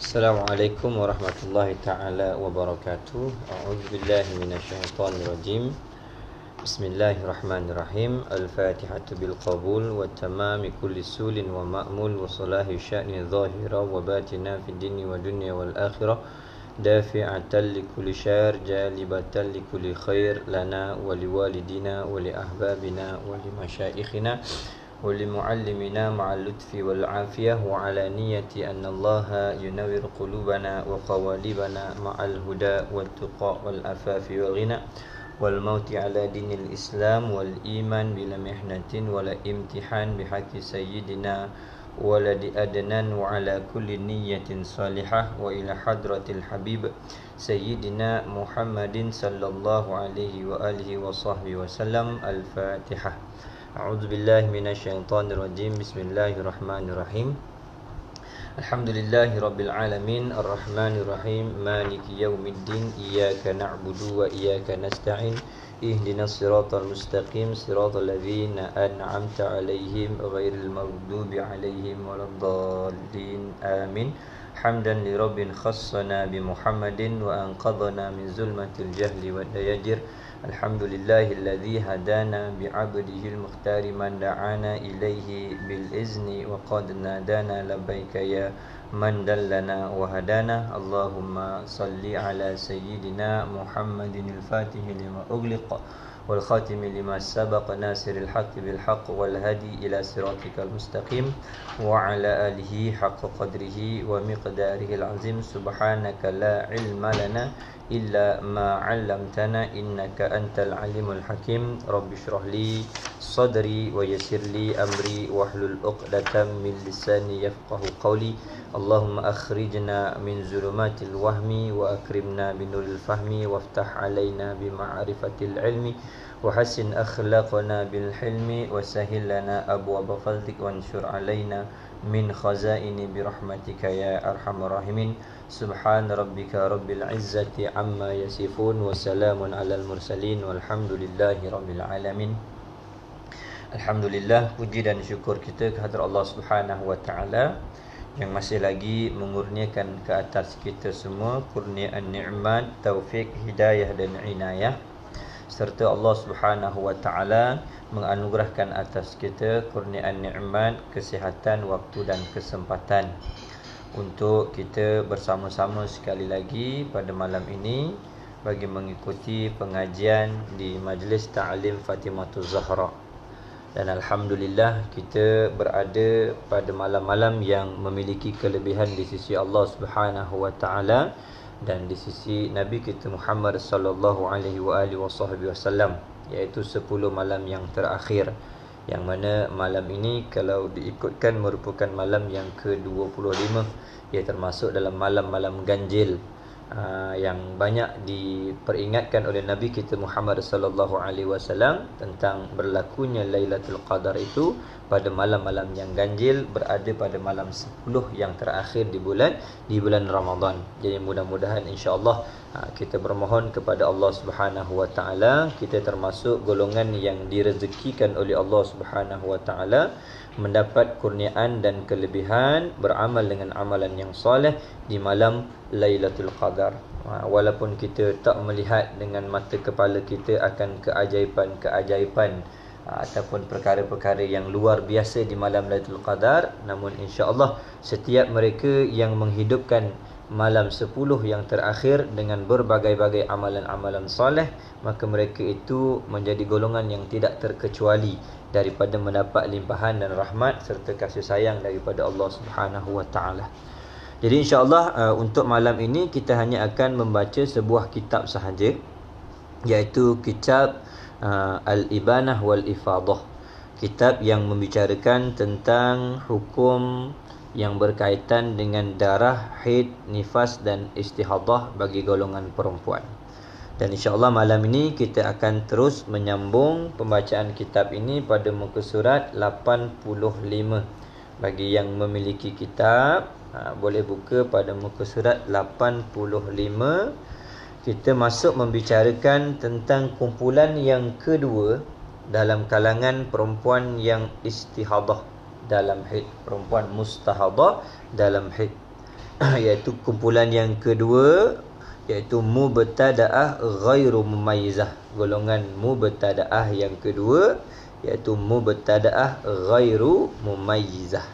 Assalamualaikum warahmatullahi ta'ala wabarakatuh. A'udzu billahi minasyaitonir rajim. Bismillahirrahmanirrahim. Al-Fatihatu bil qabul wa tamami kulli sulin wa ma'mul wa salahi sya'ni zahira wa batina fid dini wa dunya wal akhirah. Dafi'atan li kulli syar, jalibatan li kulli khair lana wa liwalidina wa li ahbabina wa li masyaikhina ولمعلمنا مع اللطف والعافية وعلى نية أن الله ينور قلوبنا وقوالبنا مع الهدى والتقى والعفاف والغنى والموت على دين الإسلام والإيمان بلا محنة ولا امتحان بحق سيدنا ولد أدنان وعلى كل نية صالحة وإلى حضرة الحبيب سيدنا محمد صلى الله عليه وآله وصحبه وسلم. الفاتحة. أعوذ بالله من الشيطان الرجيم. بسم الله الرحمن الرحيم. الحمد لله رب العالمين الرحمن الرحيم مالك يوم الدين إياك نعبد وإياك نستعين اهدنا الصراط المستقيم صراط الذين أنعمت عليهم غير المغضوب عليهم ولا الضالين آمين. حمدا لرب خصنا بمحمد وأنقذنا من ظلمة الجهل والدياجر. الحمد لله الذي هدانا بعبده المختار من دعانا إليه بالإذن وقد نادانا لبيك يا من دلنا وهدانا. اللهم صل على سيدنا محمد الفاتح لما أغلق والخاتم لما سبق ناصر الحق بالحق والهدي إلى صراطك المستقيم وعلى آله حق قدره ومقداره العظيم. سبحانك لا علم لنا إلا ما علمتنا إنك أنت العليم الحكيم. رب اشرح لي صدري ويسر لي أمري واحلل عقدة من لساني يفقه قولي. اللهم أخرجنا من ظلمات الوهم وأكرمنا بنور الفهم وافتح علينا بمعرفة العلم وحسن أخلاقنا بالحلم وسهل لنا أبواب فضلك وانشر علينا من خزائن برحمتك يا أرحم الراحمين. سبحان ربك رب العزة عما يصفون وسلام على المرسلين والحمد لله رب العالمين. Alhamdulillah, puji dan syukur kita kehadrat Allah Subhanahu wa taala yang masih lagi mengurniakan ke atas kita semua kurniaan nikmat, taufik, hidayah dan inayah, serta Allah Subhanahu wa taala menganugerahkan atas kita kurniaan nikmat, kesihatan, waktu dan kesempatan untuk kita bersama-sama sekali lagi pada malam ini bagi mengikuti pengajian di Majlis Ta'lim Fatimatul Zahra. Dan alhamdulillah kita berada pada malam-malam yang memiliki kelebihan di sisi Allah Subhanahu wa taala dan di sisi Nabi kita Muhammad sallallahu alaihi wasallam, iaitu 10 malam yang terakhir, yang mana malam ini kalau diikutkan merupakan malam yang ke-25. Ia termasuk dalam malam-malam ganjil yang banyak diperingatkan oleh Nabi kita Muhammad sallallahu alaihi wasallam tentang berlakunya Lailatul Qadar itu pada malam-malam yang ganjil, berada pada malam 10 yang terakhir di bulan Ramadan. Jadi mudah-mudahan insya-Allah kita bermohon kepada Allah Subhanahu wa taala kita termasuk golongan yang direzekikan oleh Allah Subhanahu wa taala mendapat kurniaan dan kelebihan beramal dengan amalan yang soleh di malam Lailatul Qadar. Walaupun kita tak melihat dengan mata kepala kita akan keajaiban-keajaiban ataupun perkara-perkara yang luar biasa di malam Lailatul Qadar, namun insya-Allah setiap mereka yang menghidupkan malam 10 yang terakhir dengan berbagai-bagai amalan-amalan soleh, maka mereka itu menjadi golongan yang tidak terkecuali daripada mendapat limpahan dan rahmat serta kasih sayang daripada Allah Subhanahu wa taala. Jadi insya-Allah untuk malam ini kita hanya akan membaca sebuah kitab sahaja, iaitu kitab Al-Ibanah wal Ifadah. Kitab yang membicarakan tentang hukum yang berkaitan dengan darah, haid, nifas dan istihadah bagi golongan perempuan. Dan insya-Allah malam ini kita akan terus menyambung pembacaan kitab ini pada muka surat 85. Bagi yang memiliki kitab, boleh buka pada muka surat 85. Kita masuk membicarakan tentang kumpulan yang kedua dalam kalangan perempuan yang istihadah dalam haid, perempuan mustahadah dalam haid. iaitu kumpulan yang kedua, iaitu mubtada'ah ghairu mumayyizah. Golongan mubtada'ah yang kedua, iaitu mubtada'ah ghairu mumayyizah.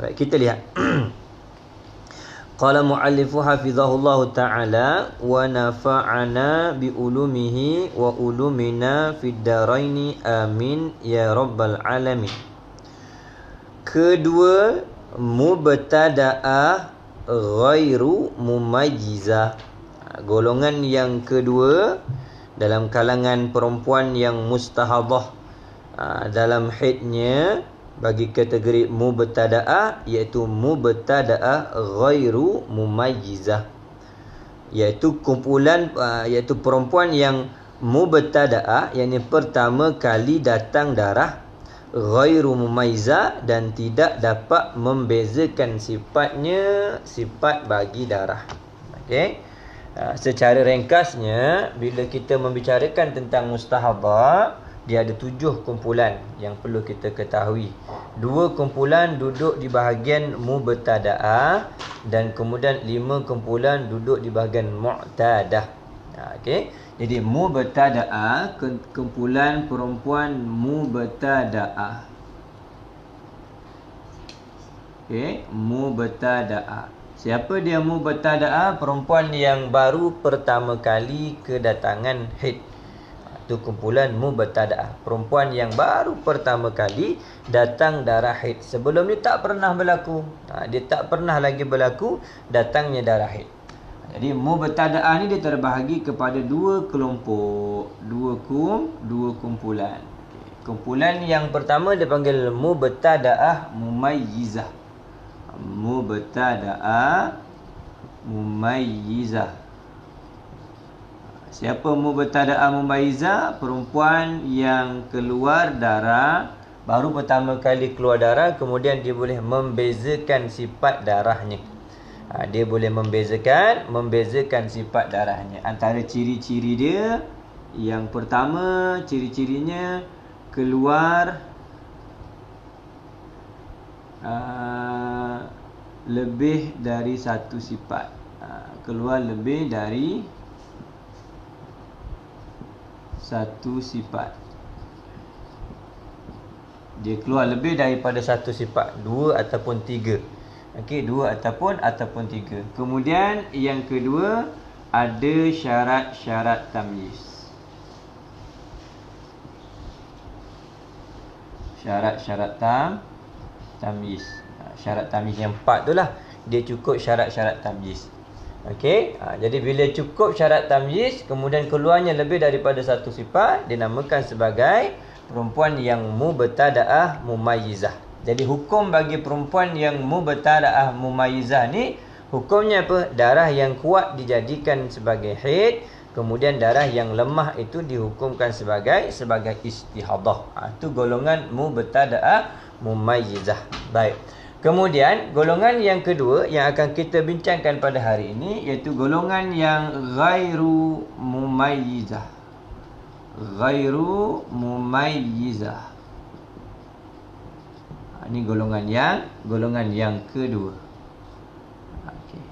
Baik, kita lihat. Qala muallifu hafizahullahu ta'ala wa nafa'ana bi ulumihi wa ulumina fid daraini amin ya rabbal alamin. Kedua, mubtada'ah ghairu mumayyizah. Golongan yang kedua dalam kalangan perempuan yang mustahadah dalam haidnya bagi kategori mubtada'ah, iaitu mubtada'ah ghairu mumayyizah, iaitu kumpulan iaitu perempuan yang mubtada'ah, yakni pertama kali datang darah, ghairu mumayyizah, dan tidak dapat membezakan sifatnya sifat bagi darah. Okey. Secara ringkasnya, bila kita membicarakan tentang mustahadah, dia ada 7 kumpulan yang perlu kita ketahui. 2 kumpulan duduk di bahagian mubtada'ah, dan kemudian 5 kumpulan duduk di bahagian mu'tadah. Okey. Jadi mubtada'ah, kumpulan perempuan mubtada'ah. Okey, mubtada'ah. Siapa dia mubtada'ah? Perempuan yang baru pertama kali kedatangan haid. Itu kumpulan mubtada'ah, perempuan yang baru pertama kali datang darah haid. Sebelum ni tak pernah berlaku. Dia tak pernah lagi berlaku datangnya darah haid. Jadi mubtada'ah ni dia terbahagi kepada 2 kelompok, 2 kumpulan. Kumpulan yang pertama dipanggil mubtada'ah mumayyizah. Mubtada'ah mumayyizah. Siapa mubtada'ah mumayyizah? Perempuan yang keluar darah, baru pertama kali keluar darah, kemudian dia boleh membezakan sifat darahnya. Dia boleh membezakan sifat darahnya. Antara ciri-ciri dia, yang pertama, ciri-cirinya keluar lebih dari satu sifat. Keluar lebih dari satu sifat. Dia keluar lebih daripada satu sifat, 2 ataupun 3. Okey, 2 ataupun 3. Kemudian yang kedua, ada syarat-syarat tamyiz. Syarat-syarat tamyiz. Syarat tamyiz yang 4 tu lah, dia cukup syarat-syarat tamyiz. Okey, jadi bila cukup syarat tamyiz, kemudian keluarnya lebih daripada satu sifat, dinamakan sebagai perempuan yang mubtada'ah mumayyizah. Jadi hukum bagi perempuan yang mubtada'ah mumayyizah ni, hukumnya apa? Darah yang kuat dijadikan sebagai haid, kemudian darah yang lemah itu dihukumkan sebagai istihadah. Itu golongan mubtada'ah mumayyizah. Baik. Kemudian golongan yang kedua yang akan kita bincangkan pada hari ini, iaitu golongan yang ghairu mumayyizah. Ghairu mumayyizah. Ini golongan yang kedua. Okey.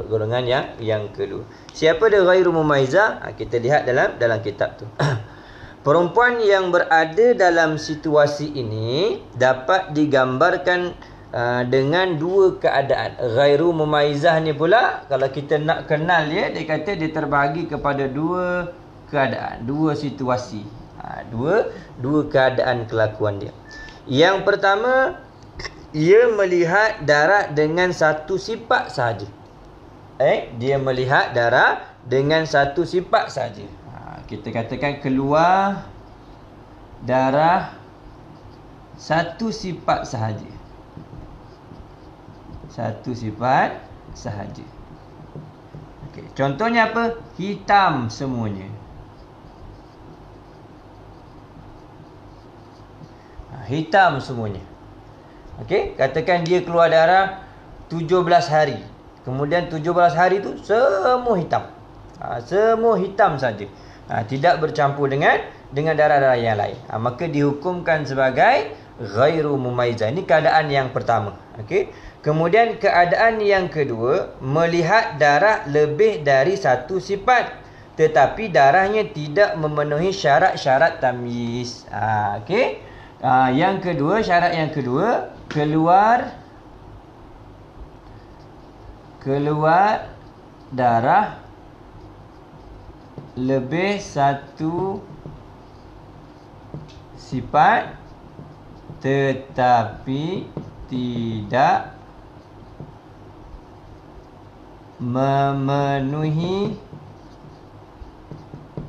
Golongan yang kedua. Siapa dia ghairu mumayyizah? Kita lihat dalam kitab tu. Perempuan yang berada dalam situasi ini dapat digambarkan dengan 2 keadaan. Ghairu mumayyizah ni pula, kalau kita nak kenal dia kata dia terbahagi kepada 2 keadaan, 2 situasi. Dua keadaan kelakuan dia. Yang pertama, ia melihat darah dengan satu sifat sahaja. Dia melihat darah dengan satu sifat sahaja. Kita katakan keluar darah satu sifat sahaja. Satu sifat sahaja. Okey, contohnya apa? Hitam semuanya. Hitam semuanya. Okey, katakan dia keluar darah 17 hari. Kemudian 17 hari tu semua hitam. Semua hitam saja. Tidak bercampur dengan darah-darah yang lain. Maka dihukumkan sebagai ghairu mumayyizah. Ini keadaan yang pertama. Okey. Kemudian keadaan yang kedua, melihat darah lebih dari satu sifat, tetapi darahnya tidak memenuhi syarat-syarat tamyiz. Okey. Yang kedua, syarat yang kedua, keluar darah lebih satu sifat tetapi tidak memenuhi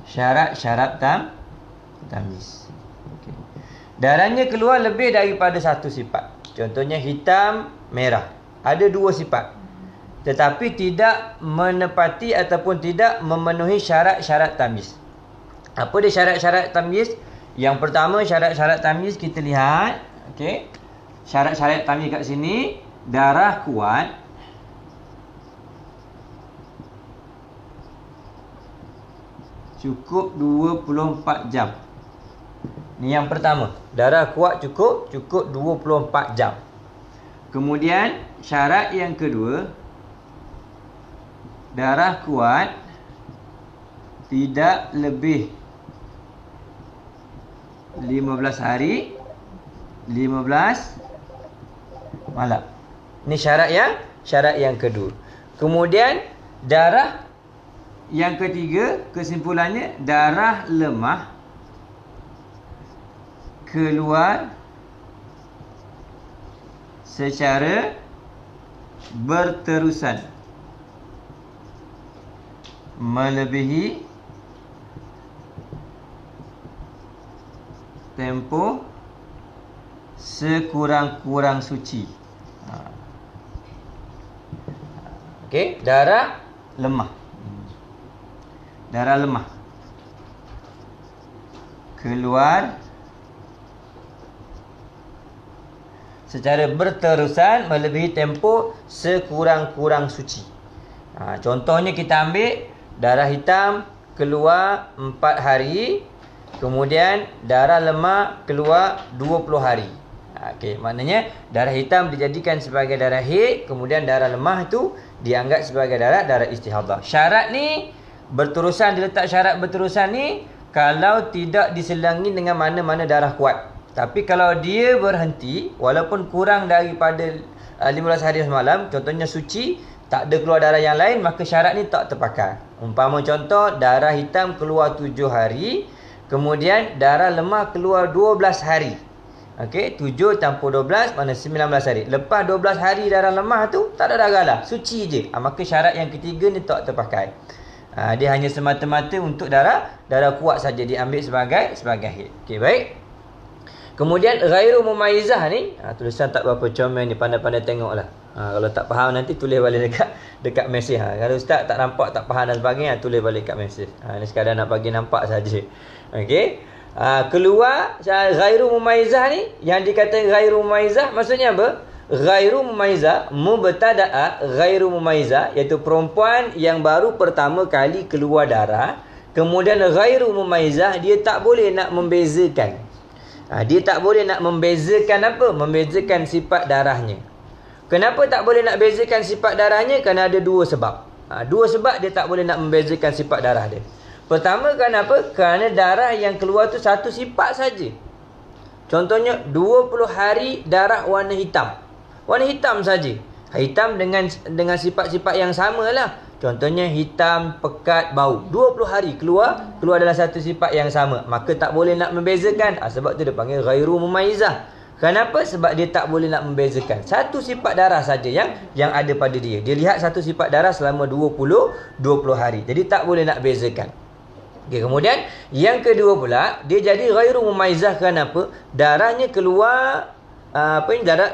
syarat-syarat tamyiz. Okay. Darahnya keluar lebih daripada satu sifat. Contohnya hitam, merah. Ada dua sifat. Tetapi tidak menepati ataupun tidak memenuhi syarat-syarat tamyiz. Apa dia syarat-syarat tamyiz? Yang pertama, syarat-syarat tamyiz kita lihat. Okey. Syarat-syarat tamyiz kat sini, darah kuat, cukup 24 jam. Ni yang pertama. Darah kuat cukup 24 jam. Kemudian syarat yang kedua, darah kuat tidak lebih 15 hari 15 malam. Ni syarat yang kedua. Kemudian darah yang ketiga, kesimpulannya, darah lemah keluar secara berterusan melebihi tempoh sekurang-kurang suci. Okey, darah lemah. Darah lemah keluar secara berterusan melebihi tempoh sekurang-kurang suci. Contohnya kita ambil darah hitam keluar 4 hari, kemudian darah lemah keluar 20 hari. Okey, maknanya darah hitam dijadikan sebagai darah haid, kemudian darah lemah itu dianggap sebagai darah istihadah. Syarat ni berterusan, diletak syarat berterusan ni kalau tidak diselangi dengan mana-mana darah kuat. Tapi kalau dia berhenti walaupun kurang daripada 15 hari semalam, contohnya suci, tak ada keluar darah yang lain, maka syarat ni tak terpakai. Umpama contoh, darah hitam keluar 7 hari, kemudian darah lemah keluar 12 hari. Okey, 7 campur 12 mana 19 hari. Lepas 12 hari darah lemah tu tak ada darah lah, suci je. Maka syarat yang ketiga ni tak terpakai. Dia hanya semata-mata untuk darah kuat saja diambil sebagai haid. Okey, baik. Kemudian ghairu mumayyizah ni, tulisan tak berapa comel ni, pandai-pandai tengoklah. Kalau tak faham nanti tulis balik dekat mesej. Kalau ustaz tak nampak, tak faham dan sebagainya, tulis balik kat mesej. Ni sekadar nak bagi nampak saja. Okey. Keluar ghairu mumayyizah ni, yang dikatakan ghairu mumayyizah maksudnya apa? Ghairu mumayyizah, mubtada'a ghairu mumayyizah, iaitu perempuan yang baru pertama kali keluar darah. Kemudian ghairu mumayyizah, dia tak boleh nak membezakan. Dia tak boleh nak membezakan apa? Membezakan sifat darahnya. Kenapa tak boleh nak bezakan sifat darahnya? Kerana ada dua sebab. Dua sebab dia tak boleh nak membezakan sifat darah dia. Pertama, kenapa? Kerana darah yang keluar tu satu sifat saja. Contohnya 20 hari darah warna hitam. Warna hitam saja. Hitam dengan sifat-sifat yang samalah. Contohnya hitam, pekat, bau. 20 hari keluar dalam satu sifat yang sama. Maka tak boleh nak membezakan. Sebab tu dia panggil ghairu mumayyizah. Kenapa? Sebab dia tak boleh nak membezakan. Satu sifat darah saja yang ada pada dia. Dia lihat satu sifat darah selama 20 hari. Jadi tak boleh nak bezakan. Okay, kemudian yang kedua pula, dia jadi ghairu mumayyizah. Kenapa? Darahnya keluar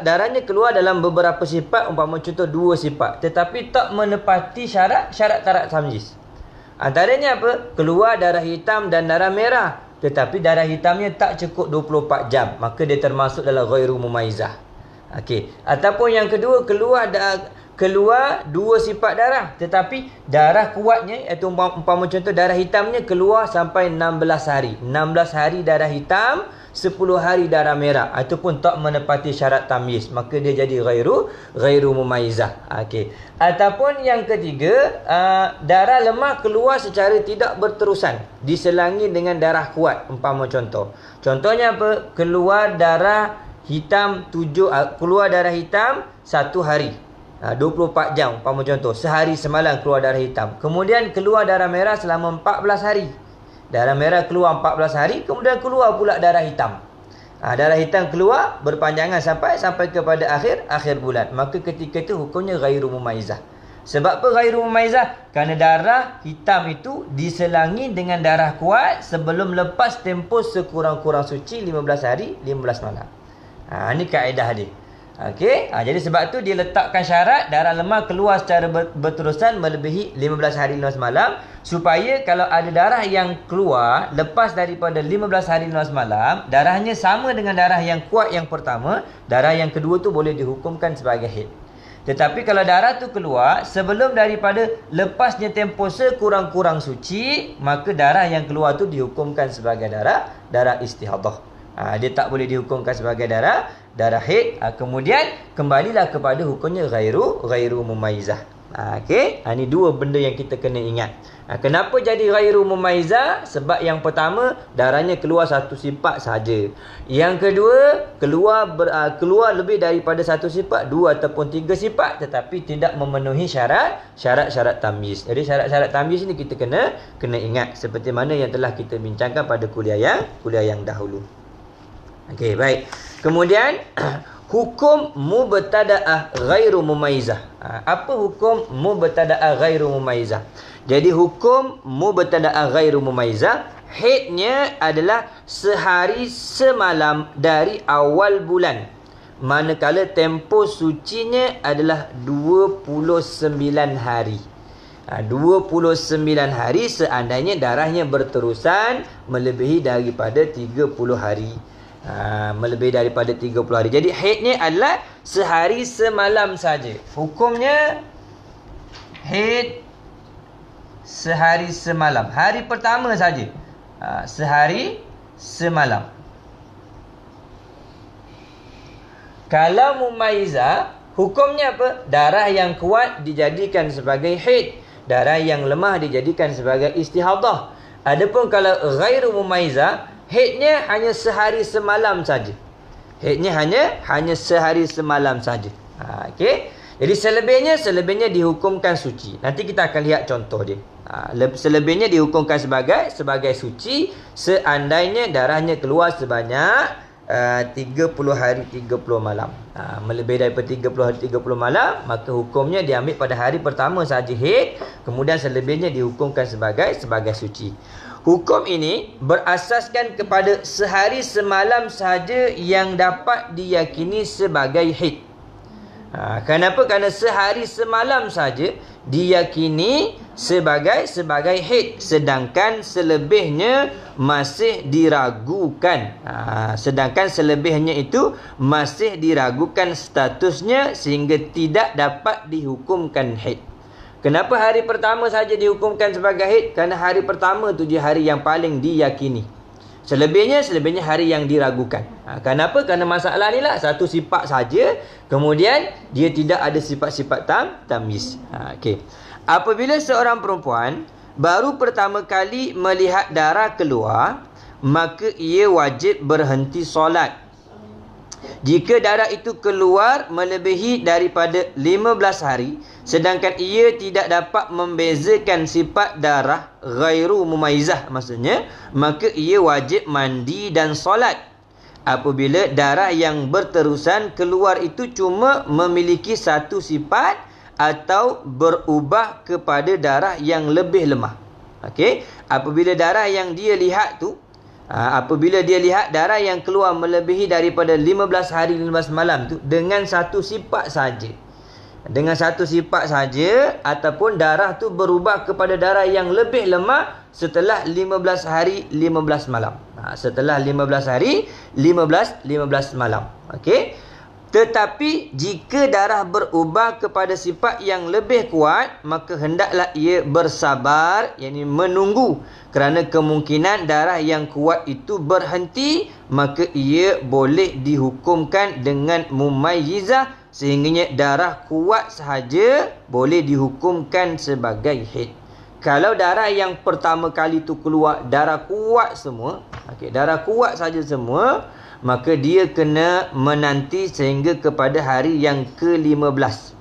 darahnya keluar dalam beberapa sifat, umpama contoh 2 sifat, tetapi tak menepati syarat-syarat tamyiz. Antaranya apa? Keluar darah hitam dan darah merah, tetapi darah hitamnya tak cukup 24 jam, maka dia termasuk dalam ghairu mumayyizah. Okey. Ataupun yang kedua, keluar keluar 2 sifat darah, tetapi darah kuatnya, iaitu umpama contoh darah hitamnya keluar sampai 16 hari. 16 hari darah hitam, 10 hari darah merah, ataupun tak menepati syarat tamyiz, maka dia jadi ghairu mumaizah. Okey. Ataupun yang ketiga, darah lemah keluar secara tidak berterusan, diselangi dengan darah kuat. Umpama contohnya apa? Keluar darah hitam 1 hari, 24 jam umpama contoh, sehari semalam keluar darah hitam. Kemudian keluar darah merah selama 14 hari. Darah merah keluar 14 hari, kemudian keluar pula darah hitam. Darah hitam keluar berpanjangan sampai kepada akhir bulan. Maka ketika itu hukumnya ghairu mumaizah. Sebab apa ghairu mumaizah? Kerana darah hitam itu diselangi dengan darah kuat sebelum lepas tempoh sekurang-kurang suci 15 hari 15 malam. Ini kaedah dia. Okey, jadi sebab tu dia letakkan syarat darah lemah keluar secara berterusan melebihi 15 hari 15 malam, supaya kalau ada darah yang keluar lepas daripada 15 hari 15 malam, darahnya sama dengan darah yang kuat yang pertama, darah yang kedua tu boleh dihukumkan sebagai haid. Tetapi kalau darah tu keluar sebelum daripada lepasnya tempoh sekurang-kurang suci, maka darah yang keluar tu dihukumkan sebagai darah istihadah. Dia tak boleh dihukumkan sebagai darah haid. Kemudian kembalilah kepada hukumnya ghairu mumaizah. Okey, ini dua benda yang kita kena ingat. Kenapa jadi ghairu mumaizah? Sebab yang pertama, darahnya keluar satu sifat saja. Yang kedua, keluar lebih daripada satu sifat, 2 ataupun 3 sifat, tetapi tidak memenuhi syarat-syarat tamyiz. Jadi syarat-syarat tamyiz ni kita kena ingat, seperti mana yang telah kita bincangkan pada kuliah yang dahulu. Okey, baik. Kemudian hukum mubtada'ah ghairu mumaizah. Apa hukum mubtada'ah ghairu mumaizah? Jadi hukum mubtada'ah ghairu mumaizah, haidnya adalah sehari semalam dari awal bulan, manakala tempoh sucinya adalah 29 hari. 29 hari seandainya darahnya berterusan melebihi daripada 30 hari. Melebihi daripada 30 hari. Jadi haidnya adalah sehari semalam saja. Hukumnya haid sehari semalam. Hari pertama saja. Sehari semalam. Kalau mumaizah, hukumnya apa? Darah yang kuat dijadikan sebagai haid, darah yang lemah dijadikan sebagai istihadah. Adapun kalau ghairu mumaizah, haidnya hanya sehari semalam saja. Haidnya hanya sehari semalam saja. Okey. Jadi selebihnya dihukumkan suci. Nanti kita akan lihat contoh dia. Selebihnya dihukumkan sebagai suci seandainya darahnya keluar sebanyak 30 hari 30 malam. Melebihi daripada 30 hari 30 malam, maka hukumnya diambil pada hari pertama saja haid, kemudian selebihnya dihukumkan sebagai suci. Hukum ini berasaskan kepada sehari semalam sahaja yang dapat diyakini sebagai haid. Kenapa? Kerana sehari semalam saja diyakini sebagai haid, sedangkan selebihnya masih diragukan. Sedangkan selebihnya itu masih diragukan statusnya sehingga tidak dapat dihukumkan haid. Kenapa hari pertama saja dihukumkan sebagai haid? Kerana hari pertama tu je hari yang paling diyakini. Selebihnya hari yang diragukan. Kenapa? Kerana masalah ni lah satu sifat saja, kemudian dia tidak ada sifat-sifat tamyiz. Okey. Apabila seorang perempuan baru pertama kali melihat darah keluar, maka ia wajib berhenti solat. Jika darah itu keluar melebihi daripada 15 hari, sedangkan ia tidak dapat membezakan sifat darah ghairu mumaizah maksudnya, maka ia wajib mandi dan solat. Apabila darah yang berterusan keluar itu cuma memiliki satu sifat atau berubah kepada darah yang lebih lemah. Okey, apabila darah yang dia lihat tu, apabila dia lihat darah yang keluar melebihi daripada 15 hari 15 malam tu dengan satu sifat saja, ataupun darah tu berubah kepada darah yang lebih lemah setelah 15 hari 15 malam. Setelah 15 hari 15 malam. Okey. Tetapi jika darah berubah kepada sifat yang lebih kuat, maka hendaklah ia bersabar, yakni menunggu, kerana kemungkinan darah yang kuat itu berhenti, maka ia boleh dihukumkan dengan mumayyizah, sehingga darah kuat sahaja boleh dihukumkan sebagai haid. Kalau darah yang pertama kali tu keluar darah kuat semua, darah kuat saja semua, maka dia kena menanti sehingga kepada hari yang ke-15.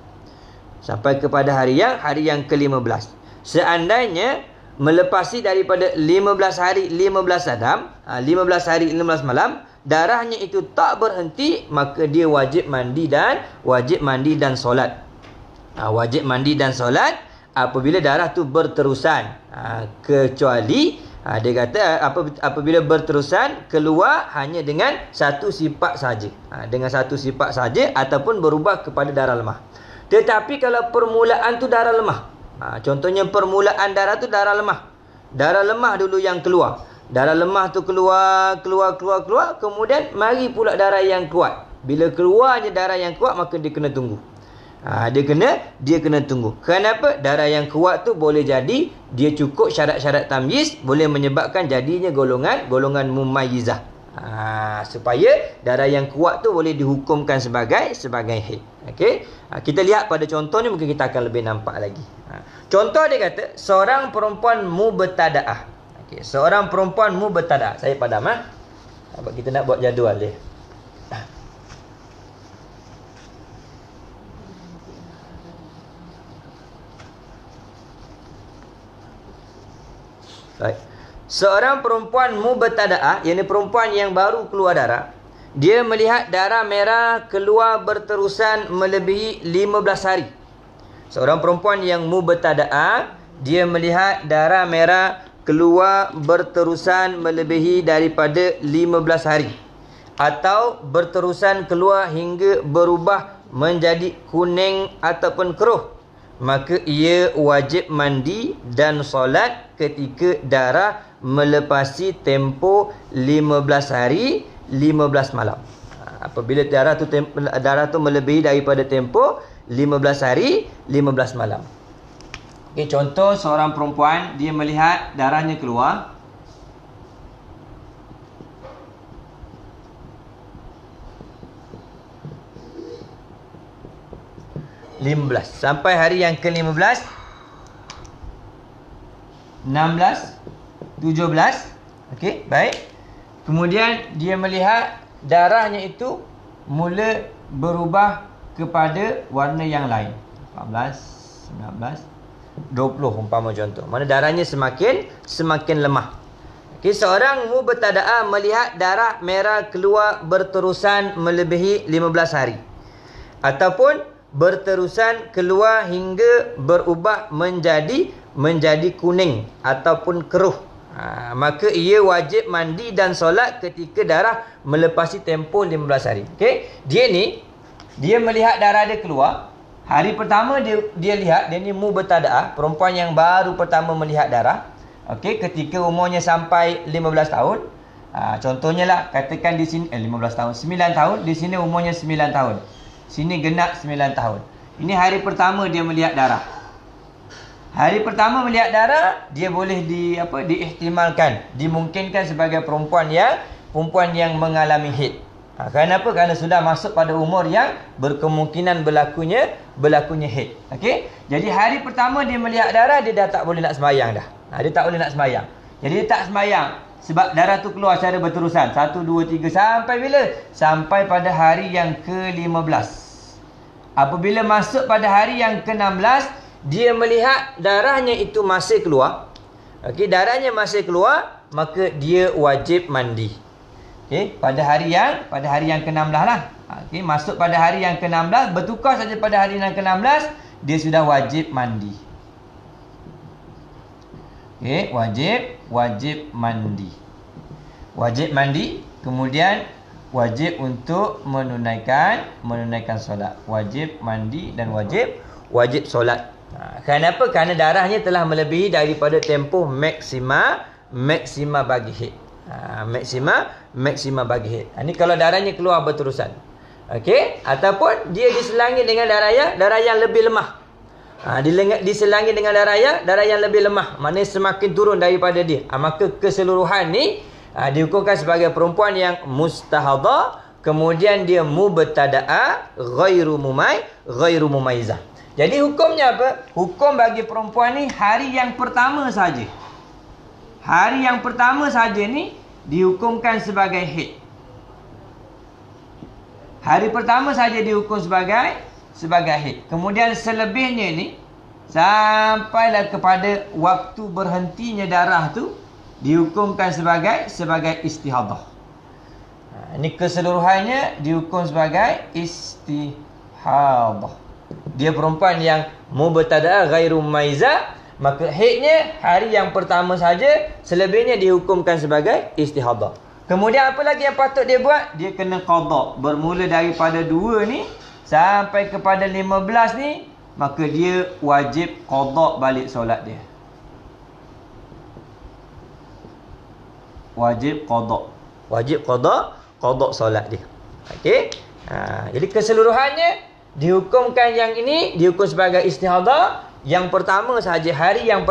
Sampai kepada hari yang ke-15. Seandainya melepasi daripada 15 hari 15 adam, 15 hari 15 malam, darahnya itu tak berhenti, maka dia wajib mandi dan solat. Wajib mandi dan solat apabila darah tu berterusan. Kecuali dia kata apabila berterusan keluar hanya dengan satu sifat saja. Dengan satu sifat saja ataupun berubah kepada darah lemah. Tetapi kalau permulaan tu darah lemah. Contohnya permulaan darah tu darah lemah. Darah lemah dulu yang keluar. Darah lemah tu keluar, kemudian mari pula darah yang kuat. Bila keluarnya darah yang kuat, maka dia kena tunggu. Dia kena tunggu. Kenapa? Darah yang kuat tu boleh jadi dia cukup syarat-syarat tamyiz, boleh menyebabkan jadinya golongan mumayyizah. Supaya darah yang kuat tu boleh dihukumkan sebagai haid. Okey. Kita lihat pada contoh ni, mungkin kita akan lebih nampak lagi. Contoh dia kata seorang perempuan mubtadaah. Okey, seorang perempuan mubtadaah. Saya padam sebab kita nak buat jadual dia. Baik. Seorang perempuan mubtadaah, yakni perempuan yang baru keluar darah, dia melihat darah merah keluar berterusan melebihi 15 hari. Seorang perempuan yang mubtadaah, dia melihat darah merah keluar berterusan melebihi daripada 15 hari, atau berterusan keluar hingga berubah menjadi kuning ataupun keruh, maka ia wajib mandi dan solat ketika darah melepasi tempoh 15 hari 15 malam. Apabila darah tu melebihi daripada tempoh 15 hari 15 malam. Okay, contoh seorang perempuan, dia melihat darahnya keluar sampai hari yang ke-15, 16, 17. Okey, baik. Kemudian dia melihat darahnya itu mula berubah kepada warna yang lain. 18, 19, 20 umpama contoh. Mana darahnya semakin lemah. Okey, seorang mubtadaah melihat darah merah keluar berterusan melebihi 15 hari, ataupun berterusan keluar hingga berubah menjadi kuning ataupun keruh, maka ia wajib mandi dan solat ketika darah melepasi tempoh 15 hari. Okey, dia melihat darah dia keluar. Hari pertama dia lihat, dia ni mubtadaah, perempuan yang baru pertama melihat darah. Okey, ketika umurnya sampai 15 tahun. Contohnya lah, katakan di sini 15 tahun, 9 tahun, di sini umurnya 9 tahun. Sini genap 9 tahun. Ini hari pertama dia melihat darah. Hari pertama melihat darah, dia boleh diihtimalkan, dimungkinkan sebagai perempuan yang mengalami haid. Kenapa? Kerana sudah masuk pada umur yang berkemungkinan berlakunya haid. Okey? Jadi hari pertama dia melihat darah, dia dah tak boleh nak sembahyang dah. Dia tak boleh nak sembahyang. Jadi dia tak sembahyang sebab darah tu keluar secara berterusan. 1, 2, 3 sampai bila? Sampai pada hari yang ke-15. Apabila masuk pada hari yang ke-16, dia melihat darahnya itu masih keluar. Okey, darahnya masih keluar, maka dia wajib mandi. Okey, pada hari yang ke-16 lah. Okey, masuk pada hari yang ke-16, bertukar saja pada hari yang ke-16, dia sudah wajib mandi. Okey, wajib mandi. Wajib mandi, kemudian wajib untuk menunaikan solat. Wajib mandi dan wajib solat. Kenapa? Kerana darahnya telah melebihi daripada tempoh maksima bagi haid. Maksima bagi haid. Ini kalau darahnya keluar berterusan. Okey, ataupun dia diselangi dengan darah yang lebih lemah. Diselangi dengan darah yang lebih lemah, maknanya semakin turun daripada dia. Maka keseluruhan ni dihukumkan sebagai perempuan yang mustahadhah, kemudian dia mubtada'a ghairu mumaizah. Jadi hukumnya apa? Hukum bagi perempuan ni hari yang pertama saja. Hari yang pertama saja ni dihukumkan sebagai haid. Hari pertama saja dihukum sebagai haid. Kemudian selebihnya ni sampailah kepada waktu berhentinya darah tu dihukumkan sebagai istihadah. Ini keseluruhannya dihukum sebagai istihadah. Dia perempuan yang mubtada'a ghairu mumaizah, maka haidnya hari yang pertama saja, selebihnya dihukumkan sebagai istihadah. Kemudian apa lagi yang patut dia buat? Dia kena qada. Bermula daripada 2 ni sampai kepada 15 ni, maka dia wajib qada balik solat dia. Wajib qada solat dia. Okey. Jadi keseluruhannya dihukumkan yang ini dihukum sebagai istihadah. Yang pertama saja, hari yang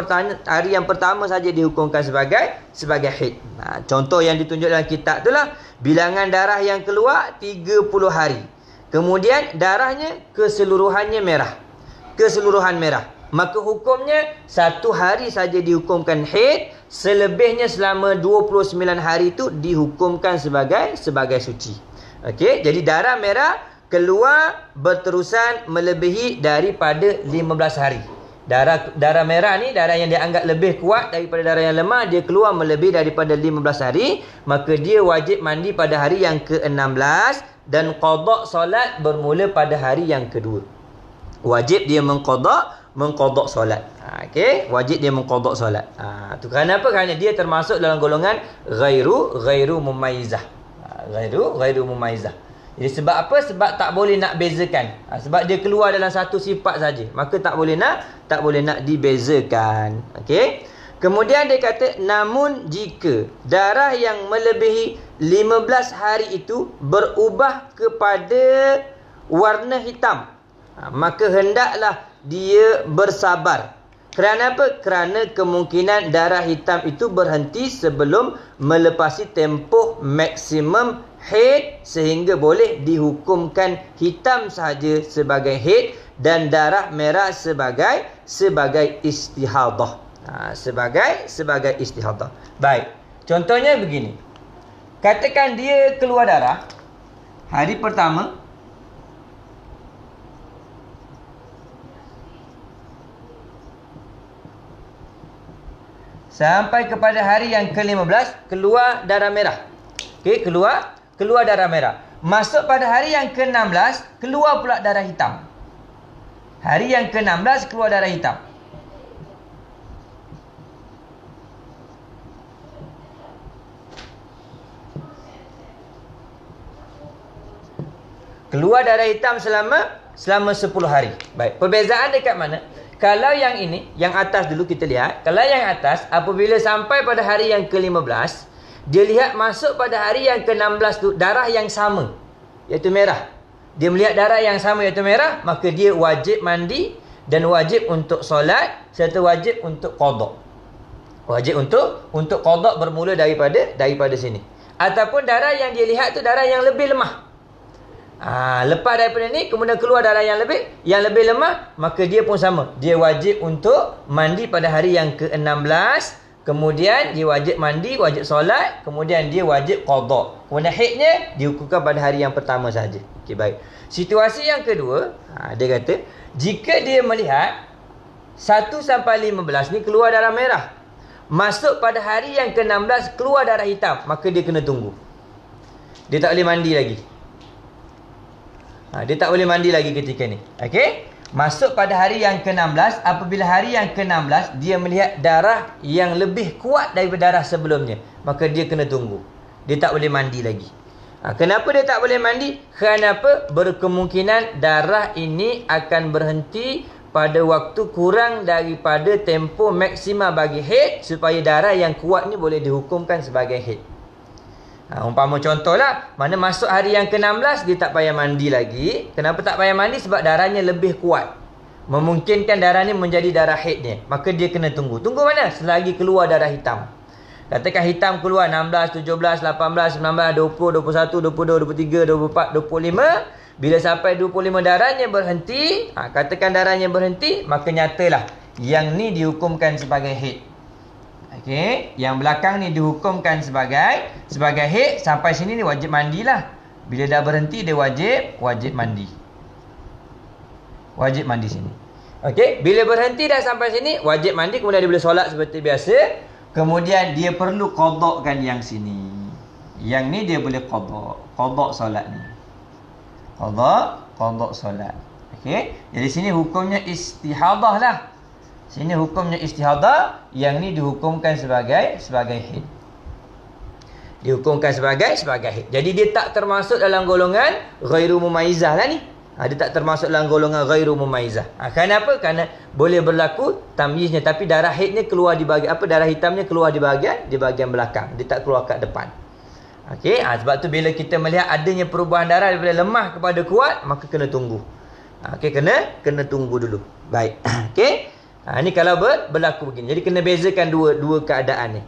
pertama saja dihukumkan sebagai haid. Contoh yang ditunjuk dalam kitab itulah bilangan darah yang keluar 30 hari. Kemudian darahnya keseluruhan merah. Maka hukumnya 1 hari saja dihukumkan haid, selebihnya selama 29 hari itu dihukumkan sebagai suci. Okey, jadi darah merah keluar berterusan melebihi daripada 15 hari. Darah merah ni, darah yang dianggap lebih kuat daripada darah yang lemah, dia keluar melebihi daripada 15 hari, maka dia wajib mandi pada hari yang ke-16 dan qada solat bermula pada hari yang kedua. Wajib dia mengqada solat. Okey, wajib dia mengqada solat. Tu kerana apa? Kerana dia termasuk dalam golongan ghairu mumaizah. Ghairu mumaizah. Jadi sebab apa? Sebab tak boleh nak bezakan. Sebab dia keluar dalam satu sifat saja, maka tak boleh nak dibezakan. Okey. Kemudian dia kata, namun jika darah yang melebihi 15 hari itu berubah kepada warna hitam, maka hendaklah dia bersabar. Kerana apa? Kerana kemungkinan darah hitam itu berhenti sebelum melepasi tempoh maksimum haid, sehingga boleh dihukumkan hitam sahaja sebagai haid dan darah merah sebagai istihadah. Sebagai istihadah. Baik. Contohnya begini. Katakan dia keluar darah hari pertama, sampai kepada hari yang ke-15 keluar darah merah. Okey, keluar darah merah. Masuk pada hari yang ke-16 keluar pula darah hitam. Hari yang ke-16 keluar darah hitam. Keluar darah hitam selama 10 hari. Baik, perbezaan dekat mana? Kalau yang ini, yang atas dulu kita lihat. Kalau yang atas, apabila sampai pada hari yang ke-15, dia lihat masuk pada hari yang ke-16 tu darah yang sama, iaitu merah. Dia melihat darah yang sama iaitu merah, maka dia wajib mandi dan wajib untuk solat serta wajib untuk qada. Wajib untuk qada bermula daripada sini. Ataupun darah yang dia lihat tu darah yang lebih lemah. Lepas daripada ni kemudian keluar darah yang lebih lemah, maka dia pun sama. Dia wajib untuk mandi pada hari yang ke-16. Kemudian dia wajib mandi, wajib solat, kemudian dia wajib qada. Kemudian haidnya dihukumkan pada hari yang pertama saja. Okey, baik. Situasi yang kedua, dia kata jika dia melihat 1 sampai 15 ni keluar darah merah, masuk pada hari yang ke-16 keluar darah hitam, maka dia kena tunggu. Dia tak boleh mandi lagi. Dia tak boleh mandi lagi ketika ni. Okey? Masuk pada hari yang ke-16, apabila hari yang ke-16 dia melihat darah yang lebih kuat daripada darah sebelumnya, maka dia kena tunggu. Dia tak boleh mandi lagi. Kenapa dia tak boleh mandi? Kenapa? Berkemungkinan darah ini akan berhenti pada waktu kurang daripada tempoh maksimal bagi haid, supaya darah yang kuat ni boleh dihukumkan sebagai haid. Umpama contohlah, mana masuk hari yang ke-16 dia tak payah mandi lagi. Kenapa tak payah mandi? Sebab darahnya lebih kuat, memungkinkan darah ni menjadi darah haidnya. Maka dia kena tunggu. Tunggu mana? Selagi keluar darah hitam. Katakan hitam keluar 16, 17, 18, 19, 20, 21, 22, 23, 24, 25. Bila sampai 25 darahnya berhenti, katakan darahnya berhenti, maka nyatalah yang ni dihukumkan sebagai haid. Okey, yang belakang ni dihukumkan sebagai haid. Sampai sini ni wajib mandilah. Bila dah berhenti dia wajib mandi. Wajib mandi sini. Okey, bila berhenti dah sampai sini wajib mandi, kemudian dia boleh solat seperti biasa. Kemudian dia perlu qadakkan yang sini. Yang ni dia boleh qadak solat ni. Qadak solat. Okey, jadi sini hukumnya istihadah lah. Sini hukumnya istihadah, yang ni dihukumkan sebagai haid. Dihukumkan sebagai haid. Jadi dia tak termasuk dalam golongan ghairu mumaizah lah ni. Dia tak termasuk dalam golongan ghairu mumaizah. Kenapa? Kerana boleh berlaku tamyiznya, tapi darah haidnya keluar di bahagian darah hitamnya keluar di bahagian belakang. Dia tak keluar kat depan. Okey, sebab tu bila kita melihat adanya perubahan darah daripada lemah kepada kuat, maka kena tunggu. Okey, kena tunggu dulu. Baik. Okey. Ini kalau berlaku begini. Jadi kena bezakan dua keadaan ni.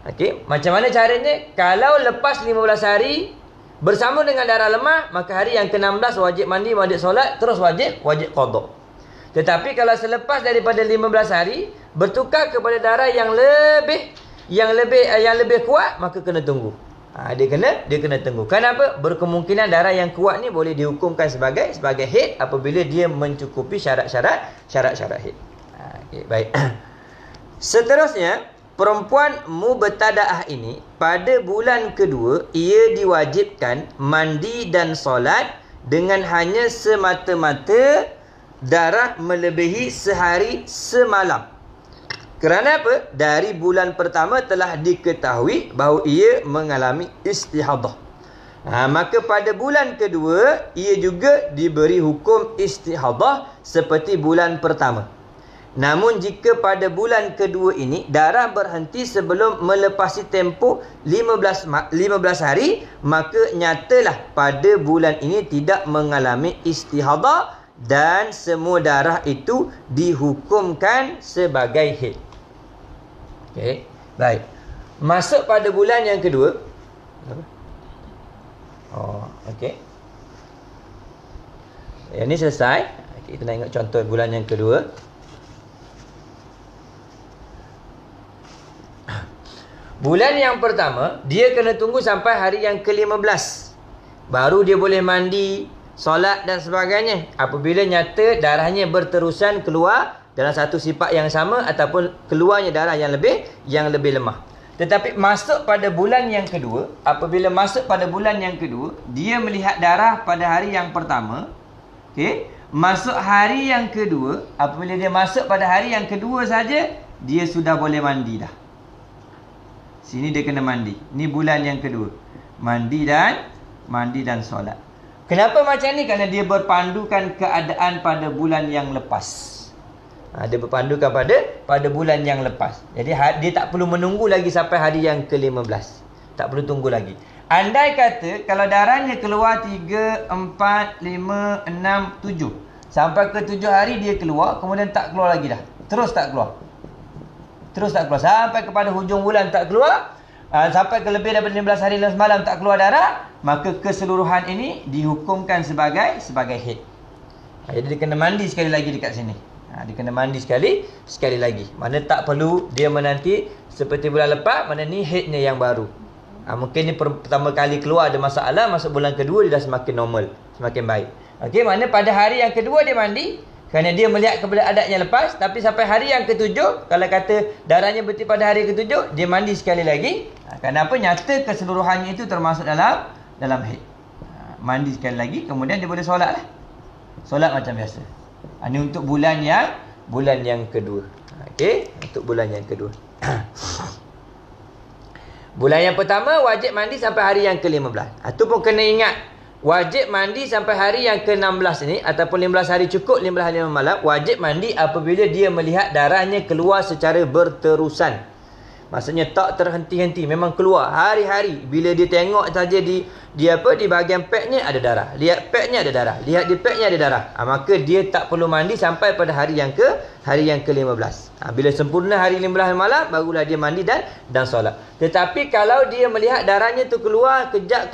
Okey, macam mana caranya? Kalau lepas 15 hari bersama dengan darah lemah, maka hari yang ke-16 wajib mandi, wajib solat, terus wajib qadak. Tetapi kalau selepas daripada 15 hari bertukar kepada darah yang lebih kuat, maka kena tunggu. Dia kena tunggu. Kenapa? Berkemungkinan darah yang kuat ni boleh dihukumkan sebagai haid apabila dia mencukupi syarat-syarat haid. Okay, baik. Seterusnya, perempuan mubtadaah ini pada bulan kedua ia diwajibkan mandi dan solat dengan hanya semata-mata darah melebihi sehari semalam. Kerana apa? Dari bulan pertama telah diketahui bahawa ia mengalami istihadah. Maka pada bulan kedua ia juga diberi hukum istihadah seperti bulan pertama. Namun jika pada bulan kedua ini darah berhenti sebelum melepasi tempoh 15 hari, maka nyatalah pada bulan ini tidak mengalami istihadah dan semua darah itu dihukumkan sebagai haid. Okey, baik. Masuk pada bulan yang kedua. Okey. Yang ni selesai. Kita nak ingat contoh bulan yang kedua. Bulan yang pertama, dia kena tunggu sampai hari yang ke-15. Baru dia boleh mandi, solat dan sebagainya. Apabila nyata darahnya berterusan keluar dalam satu sifat yang sama ataupun keluarnya darah yang lebih lemah. Tetapi masuk pada bulan yang kedua, apabila masuk pada bulan yang kedua, dia melihat darah pada hari yang pertama. Okey, masuk hari yang kedua, apabila dia masuk pada hari yang kedua saja, dia sudah boleh mandi dah. Sini dia kena mandi. Ni bulan yang kedua. Mandi dan solat. Kenapa macam ni? Kerana dia berpandukan keadaan pada bulan yang lepas. Dia berpandukan pada bulan yang lepas. Jadi dia tak perlu menunggu lagi sampai hari yang ke-15. Tak perlu tunggu lagi. Andai kata kalau darahnya keluar 3, 4, 5, 6, 7. Sampai ke 7 hari dia keluar, kemudian tak keluar lagi dah. Terus tak keluar. Sampai kepada hujung bulan tak keluar. Sampai ke lebih daripada 15 hari dan semalam tak keluar darah, maka keseluruhan ini dihukumkan sebagai haid. Jadi dia kena mandi sekali lagi dekat sini. Dia kena mandi sekali lagi. Mana tak perlu dia menanti seperti bulan lepas, mana ni haidnya yang baru. Mungkin ni pertama kali keluar ada masalah, masuk bulan kedua dia dah semakin normal, semakin baik. Okey, mana pada hari yang kedua dia mandi kerana dia melihat kepada adat yang lepas. Tapi sampai hari yang ke-7, kalau kata darahnya berhenti pada hari ke-7, dia mandi sekali lagi. Kenapa? Nyata keseluruhannya itu termasuk dalam haid. Mandi sekali lagi, kemudian dia boleh solat lah. Solat macam biasa. Ini untuk bulan yang kedua. Okey, untuk bulan yang kedua. Bulan yang pertama wajib mandi sampai hari yang ke-15. Itu pun kena ingat, wajib mandi sampai hari yang ke-16 ini ataupun 15 hari cukup 15 hari malam, wajib mandi apabila dia melihat darahnya keluar secara berterusan. Maksudnya tak terhenti-henti, memang keluar hari-hari. Bila dia tengok saja di bahagian peknya ada darah. Lihat peknya ada darah. Lihat di peknya ada darah. Maka dia tak perlu mandi sampai pada hari yang ke-15. Bila sempurna hari 15 malam, barulah dia mandi dan solat. Tetapi kalau dia melihat darahnya tu keluar, kejap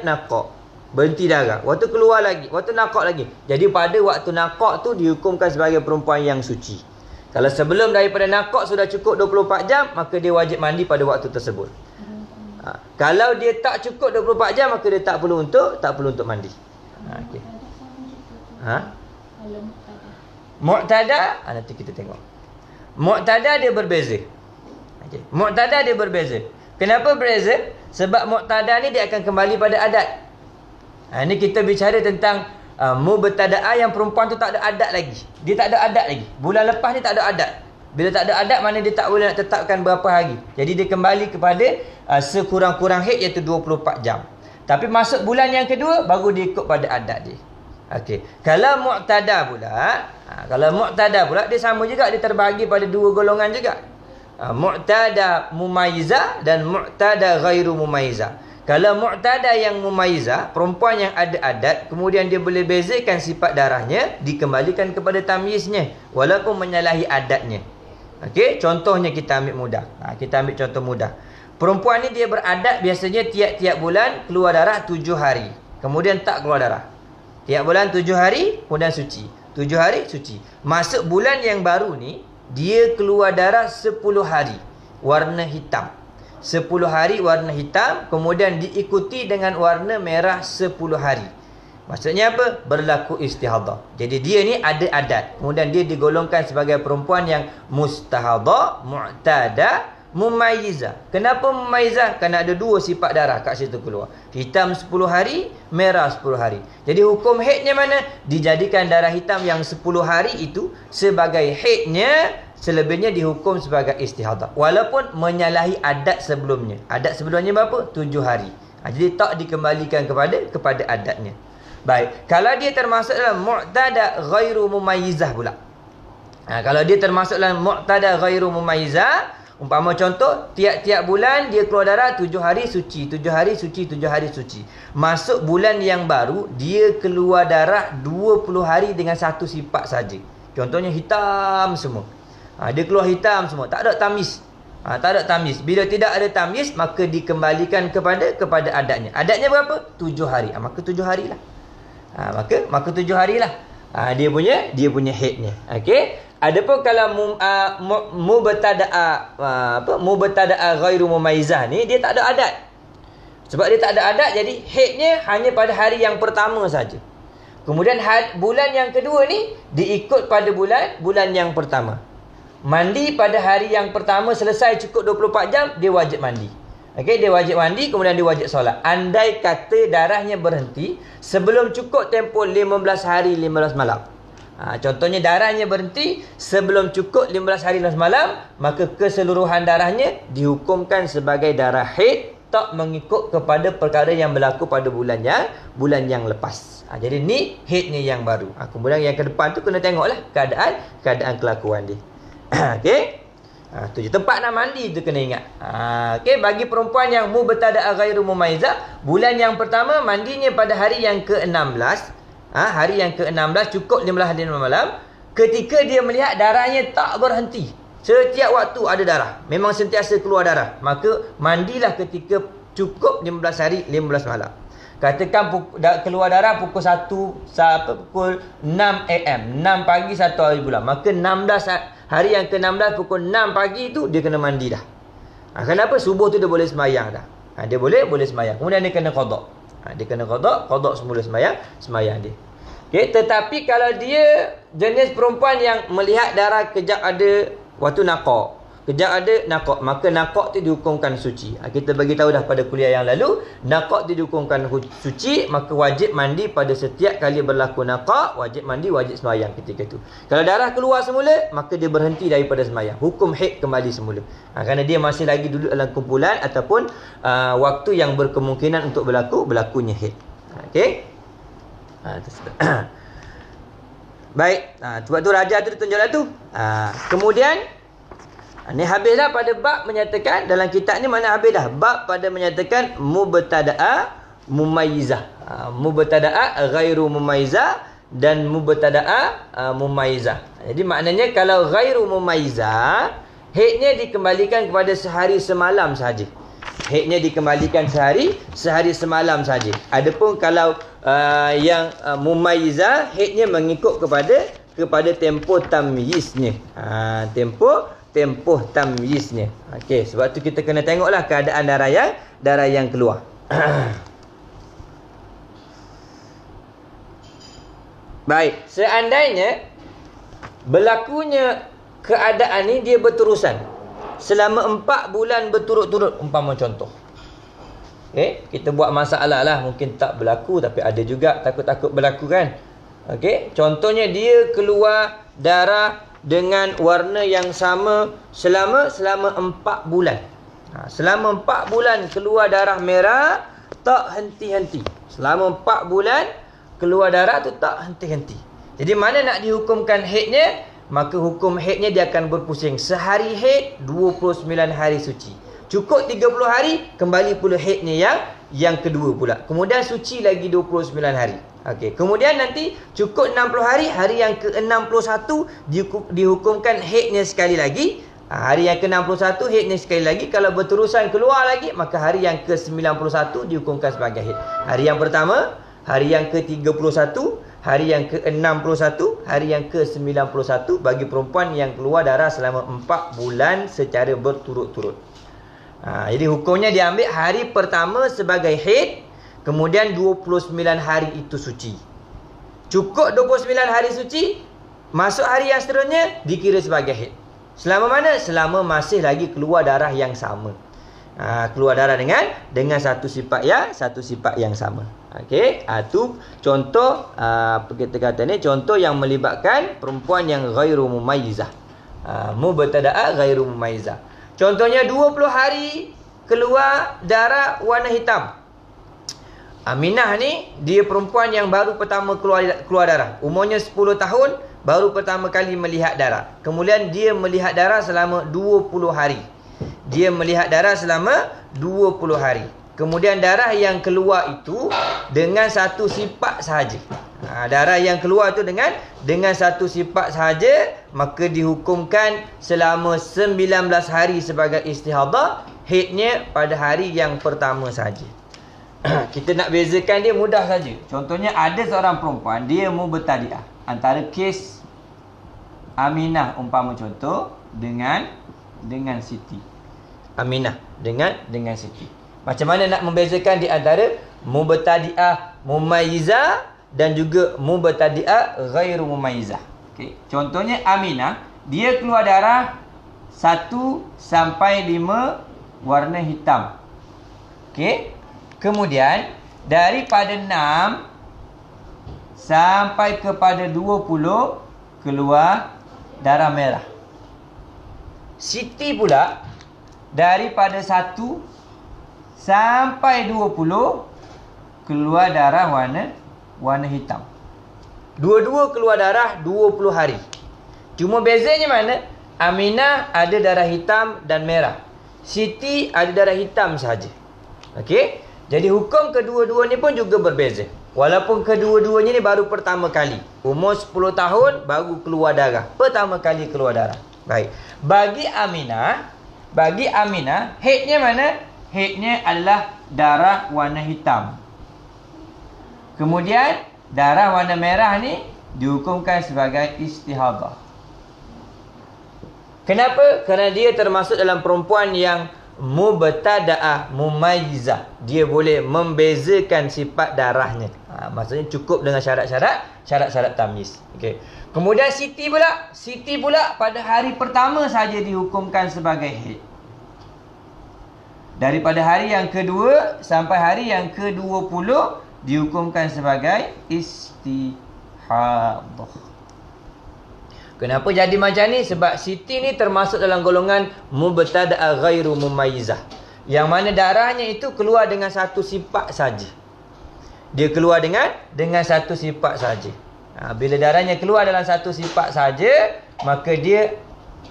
nakak, berhenti darah, waktu keluar lagi, waktu nakak lagi. Jadi pada waktu nakak tu dihukumkan sebagai perempuan yang suci. Kalau sebelum daripada nakak sudah cukup 24 jam, maka dia wajib mandi pada waktu tersebut. Kalau dia tak cukup 24 jam, maka dia tak perlu untuk mandi. Okey. Mu'tada, nanti kita tengok. Mu'tada dia berbeza. Okey. Mu'tada dia berbeza. Kenapa berbeza? Sebab mu'tada ni dia akan kembali pada adat. Ini kita bicara tentang mubtada'ah yang perempuan tu tak ada adat lagi. Dia tak ada adat lagi. Bulan lepas ni tak ada adat. Bila tak ada adat, mana dia tak boleh nak tetapkan berapa hari. Jadi dia kembali kepada sekurang-kurang haid, iaitu 24 jam. Tapi masuk bulan yang kedua, baru dia ikut pada adat dia. Okey. Kalau mu'tada pula, dia sama juga, dia terbahagi pada dua golongan juga. Mu'tada mumayyizah dan mu'tada ghairu mumayyizah. Kalau mu'tada yang mumayyizah, perempuan yang ada adat, kemudian dia boleh bezakan sifat darahnya, dikembalikan kepada tamyiznya walaupun menyalahi adatnya. Okey, contohnya kita ambil mudah. Kita ambil contoh mudah. Perempuan ni dia beradat biasanya tiap-tiap bulan keluar darah 7 hari. Kemudian tak keluar darah. Tiap bulan 7 hari, kemudian suci. 7 hari suci. Masuk bulan yang baru ni, dia keluar darah 10 hari, warna hitam. 10 hari warna hitam, kemudian diikuti dengan warna merah 10 hari. Maksudnya apa? Berlaku istihadah. Jadi dia ni ada adat. Kemudian dia digolongkan sebagai perempuan yang mustahadah, mu'tada, mumayyizah. Kenapa mumayyizah? Kerana ada dua sifat darah kat situ keluar. Hitam 10 hari, merah 10 hari. Jadi hukum haidnya mana? Dijadikan darah hitam yang 10 hari itu sebagai haidnya. Selebihnya dihukum sebagai istihadah, walaupun menyalahi adat sebelumnya. Adat sebelumnya berapa? 7 hari. Jadi tak dikembalikan kepada adatnya. Baik, kalau dia termasuk dalam mu'tada ghairu mumayyizah pula. Kalau dia termasuk dalam mu'tada ghairu mumayyizah, umpama contoh, tiap-tiap bulan dia keluar darah 7 hari suci, 7 hari suci, 7 hari suci. Masuk bulan yang baru, dia keluar darah 20 hari dengan satu sifat saja. Contohnya hitam semua. Dia keluar hitam semua, tak ada tamyiz. Tak ada tamyiz. Bila tidak ada tamyiz, maka dikembalikan kepada adatnya. Adatnya berapa? 7 hari. Maka 7 harilah. Maka 7 harilah. Dia punya haidnya. Okey. Adapun kalau mubtada'a ghairu mumayyizah ni, dia tak ada adat. Sebab dia tak ada adat, jadi haidnya hanya pada hari yang pertama saja. Kemudian bulan yang kedua ni diikut pada bulan yang pertama. Mandi pada hari yang pertama, selesai cukup 24 jam, dia wajib mandi. Okey, dia wajib mandi, kemudian dia wajib solat. Andai kata darahnya berhenti sebelum cukup tempoh 15 hari 15 malam. Contohnya darahnya berhenti sebelum cukup 15 hari 15 malam, maka keseluruhan darahnya dihukumkan sebagai darah haid, tak mengikut kepada perkara yang berlaku pada bulan yang lepas. Jadi ni haidnya yang baru. Kemudian yang ke depan tu kena tengoklah keadaan kelakuan dia. Okey. Tu je tempat nak mandi tu kena ingat. Okey, bagi perempuan yang mubtada'a ghairu mumayyizah, bulan yang pertama mandinya pada hari yang ke-16. Hari yang ke-16 cukup 15 hari 15 malam. Ketika dia melihat darahnya tak berhenti, setiap waktu ada darah, memang sentiasa keluar darah, maka mandilah ketika cukup 15 hari 15 malam. Katakan keluar darah pukul 1 pukul 6 AM, 6 pagi 1 hari bulan, maka 16 hari yang ke-16 pukul 6 pagi tu dia kena mandi dah. Kenapa? Subuh tu dia boleh sembahyang dah. Dia boleh sembahyang. Kemudian dia kena qada. Dia kena qada semula sembahyang dia. Okey, tetapi kalau dia jenis perempuan yang melihat darah kejap ada waktu nakak, kejap ada nakak, maka nakak tu dihukumkan suci. Kita bagi tahu dah pada kuliah yang lalu, nakak tu dihukumkan suci, maka wajib mandi pada setiap kali berlaku nakak, wajib mandi, wajib sembahyang ketika itu. Kalau darah keluar semula, maka dia berhenti daripada sembahyang. Hukum haid kembali semula. Kerana dia masih lagi duduk dalam kumpulan ataupun waktu yang berkemungkinan untuk berlakunya haid. Okey. Baik, sebab tu raja tu tunjuk dah tu. Kemudian Ini habis dah pada bab menyatakan, dalam kitab ni mana habis dah bab pada menyatakan mubtada'a mumayyizah. Mubtada'a ghairu mumayyizah dan mubtada'a mumayyizah. Jadi maknanya kalau ghairu mumayyizah, headnya dikembalikan kepada sehari semalam saja. Headnya dikembalikan sehari semalam saja. Adapun kalau yang mumayyizah, headnya mengikut kepada tempoh tamyiznya. Tempoh tamyiznya. Okey, sebab tu kita kena tengoklah keadaan darah yang keluar. Baik, seandainya berlakunya keadaan ni dia berterusan selama 4 bulan berturut-turut, umpama contoh. Okey, kita buat masalah lah, mungkin tak berlaku tapi ada juga takut-takut berlaku kan. Okey, contohnya dia keluar darah dengan warna yang sama selama 4 bulan. Selama 4 bulan keluar darah merah tak henti-henti. Selama 4 bulan keluar darah tu tak henti-henti. Jadi mana nak dihukumkan haidnya? Maka hukum haidnya dia akan berpusing. Sehari haid, 29 hari suci. Cukup 30 hari, kembali pula haidnya yang kedua pula. Kemudian suci lagi 29 hari. Okey, kemudian nanti cukup 60 hari, hari yang ke-61 dihukumkan haidnya sekali lagi. Hari yang ke-61 haidnya sekali lagi. Kalau berterusan keluar lagi, maka hari yang ke-91 dihukumkan sebagai haid. Hari yang pertama, hari yang ke-31, hari yang ke-61, hari yang ke-91 bagi perempuan yang keluar darah selama 4 bulan secara berturut-turut. Jadi hukumnya diambil hari pertama sebagai haid, kemudian 29 hari itu suci. Cukup 29 hari suci, masuk hari yang seterusnya dikira sebagai haid. Selama mana? Selama masih lagi keluar darah yang sama. Keluar darah dengan satu sifat yang sama. Okey, itu contoh apa kita kata ni, contoh yang melibatkan perempuan yang ghairu mumayyizah. Mubtada'a ghairu mumayyizah. Contohnya 20 hari keluar darah warna hitam. Aminah ni dia perempuan yang baru pertama keluar darah. Umurnya 10 tahun, baru pertama kali melihat darah. Kemudian dia melihat darah selama 20 hari. Dia melihat darah selama 20 hari. Kemudian darah yang keluar itu dengan satu sifat sahaja. Darah yang keluar itu dengan satu sifat sahaja, maka dihukumkan selama 19 hari sebagai istihadah, haidnya pada hari yang pertama saja. Kita nak bezakan dia mudah saja. Contohnya ada seorang perempuan, dia mubtadi'ah. Antara kes Aminah umpama contoh dengan Siti. Aminah dengan Siti. Macam mana nak membezakan di antara mubtadi'ah mumayyizah dan juga mubtadi'ah ghairu mumayyizah. Okey, contohnya Aminah, dia keluar darah 1 sampai 5 warna hitam. Okey. Kemudian daripada 6 sampai kepada 20 keluar darah merah. Siti pula daripada 1 sampai 20 keluar darah warna hitam. Dua-dua keluar darah 20 hari. Cuma bezanya mana? Aminah ada darah hitam dan merah. Siti ada darah hitam sahaja. Okey? Jadi hukum kedua-dua ni pun juga berbeza. Walaupun kedua-duanya ni baru pertama kali. Umur 10 tahun baru keluar darah. Pertama kali keluar darah. Baik. Bagi Aminah, haidnya mana? Haidnya adalah darah warna hitam. Kemudian darah warna merah ni dihukumkan sebagai istihadah. Kenapa? Kerana dia termasuk dalam perempuan yang mubtada'ah mumayyizah. Dia boleh membezakan sifat darahnya. Maksudnya cukup dengan syarat-syarat tamyiz. Okey. Kemudian Siti pula pada hari pertama saja dihukumkan sebagai haid. Daripada hari yang kedua sampai hari yang ke-20 dihukumkan sebagai istihadah. Kenapa jadi macam ni? Sebab Siti ni termasuk dalam golongan mubtada'a ghairu mumayyizah, yang mana darahnya itu keluar dengan satu sifat saja. Dia keluar dengan satu sifat saja. Bila darahnya keluar dalam satu sifat saja, maka dia